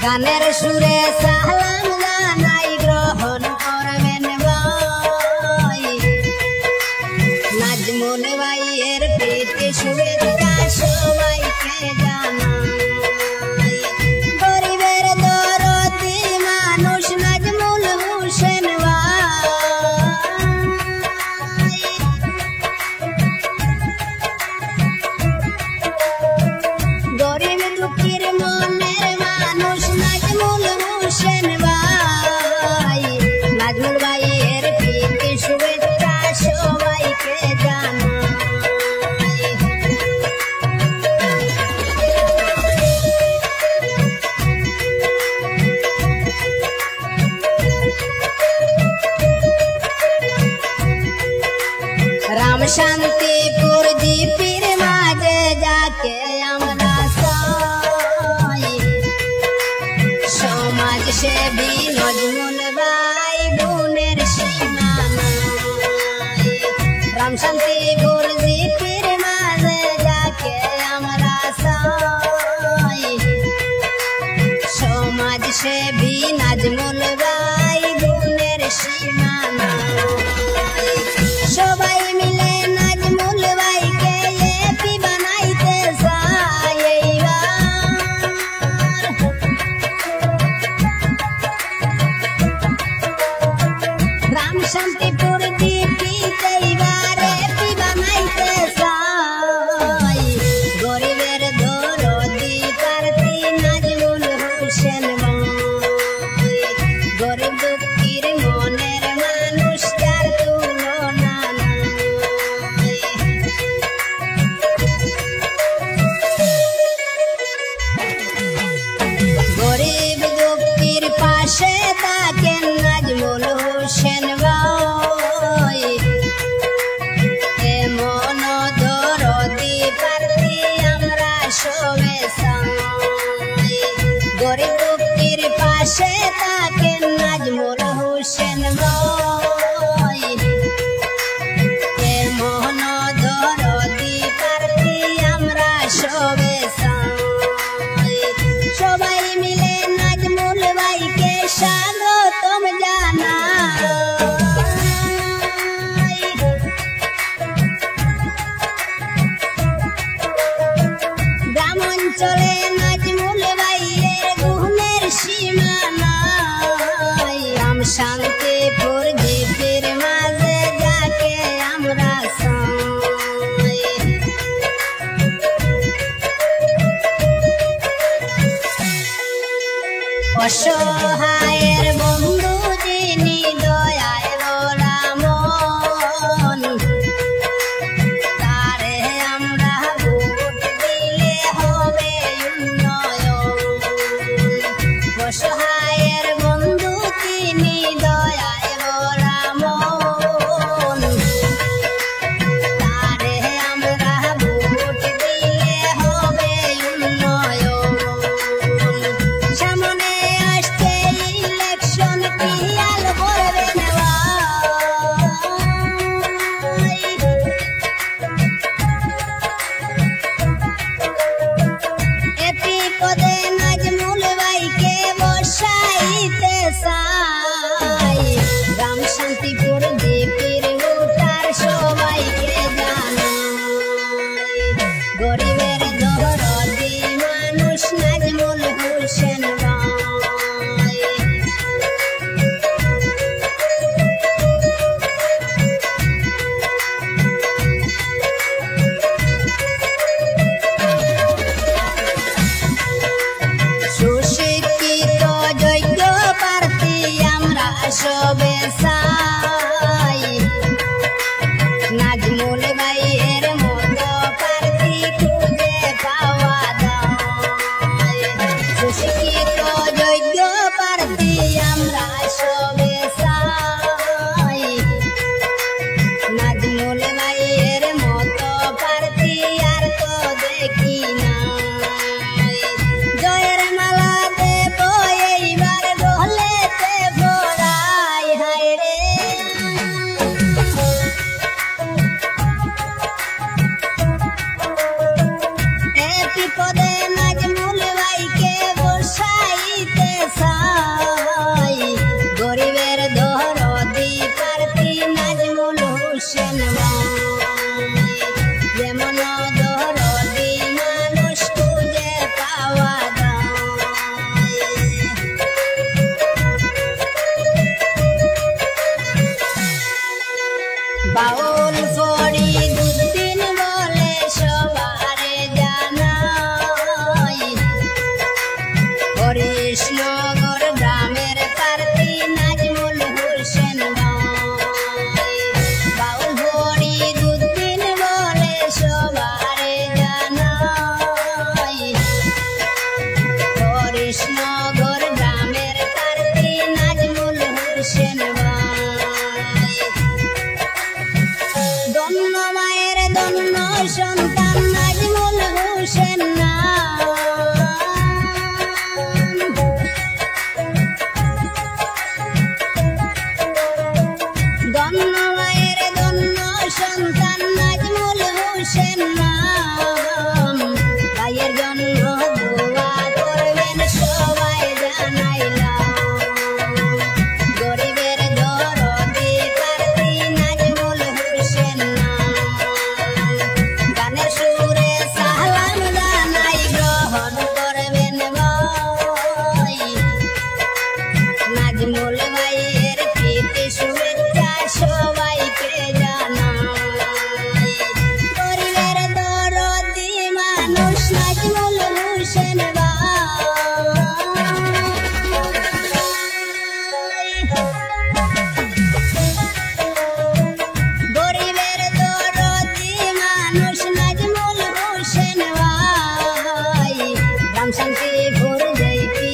গানের সুরে সালাম জানাই গ্রহণ করবেন ভাই নাজমুল ভাইয়ের প্রীতি শুভেচ্ছা সবাইকে জানাই গরিবের দরদি মানুষ নাজমুল হোসেন ভাই গরিব দুঃখীর মনের মানুষ নাজমুল হোসেন ভাই নাজমুল ভাইয়ের প্রীতি শুভেচ্ছা সবাইকে জানাই রাম শান্তিপুর দ্বীপের মাঝে যাকে আমরা সমাজ সেবী নাজমুল ভাই বোনের সীমানা রাম শান্তিপুর দ্বীপের মাঝে যাকে আমরা সমাজ সেবী নাজমুল ভাই বোনের সীমানা সবাই মিলে নাজমুল ভাইকে এপি বানাইতে চাই রাম শান্তিপুর দ্বীপিতে এইবার এপি বানাইতে চাই গরিবের দরদি প্রার্থী নাজমুল হোসেন ভাই গরিব দুঃখীর মনের মানুষ যার তুলনা নাই গরিব দুঃখীর পাশে থাকেন নাজমুল হোসেন ভাই এমন দরদি প্রার্থী আমরা সবে চাই গরিব দুঃখীর পাশে থাকেন নাজমুল হোসেন ভাই এমন দরদি প্রার্থী আমরা সবে চাই সবাই মিলে নাজমুল ভাইকে স্বাগতম জানাই গ্রাম অঞ্চলে নাজমুল ভাইয়ের গুণের সীমানা রাম শান্তিপুর দ্বীপের মাঝে যাকে আমরা চাই অসহায়ের বন্ধু যিনি দয়ায় ভরা মন তারে আমরা ভোট দিলে হবে উন্নয়ন অসহায়ের বন্ধু তিনি দয়ায় ভরা মন তারে আমরা ভোট দিলে হবে উন্নয়ন সামনে আসছে ইলেকশন খেয়াল করবেন এপি পদে নাজমুল ভাইকে বসাইতে চাই রাম শান্তিপুর দ্বীপের ভোটার সবাইকে জানাই গরিবের দরদি মানুষ নাজমুল হোসেন ভাই সুশিক্ষিত যোগ্য প্রার্থী আমরা সবে চাই নাজমুল ভাইয়ের মতো প্রার্থী খুঁজে পাওয়া যায় সুশিক্ষিত যোগ্য প্রার্থী আমরা সবে চাই নাজমুল ভাইয়ের মতো প্রার্থী আর তো দেখি না জয়ের মালা দেব এইবার গলেতে ভরাই কৃষ্ণগর গ্রামের প্রার্থী নাজমুল হোসেন ভাই। বাউল ফরিদউদ্দিন বলে সবারে জানাই, কৃষ্ণগর গ্রামের প্রার্থী নাজমুল হোসেন ভাই। ধন্য মায়ের ধন্য সন্তান নাজমুল হোসেন ধন্য মায়ের ধন্য সন্তান নাজমুল হোসেন নাম। ভাইয়ের জন্য দোয়া করবেন সবাই জানাইলাম, গরিবের দরদি প্রার্থী নাজমুল হোসেন নাম। গানের সুরে সালাম জানাই গ্রহণ করবেন ভাই, নাজমুল ভাইয়ের প্রীতি শুভেচ্ছা সবাইকে জানাই। গরিবের দরদি মানুষ নাজমুল হোসেন গরিবের দরদি মানুষ নাজমুল হোসেন ভাই। রামশান্তিপুর জয়পি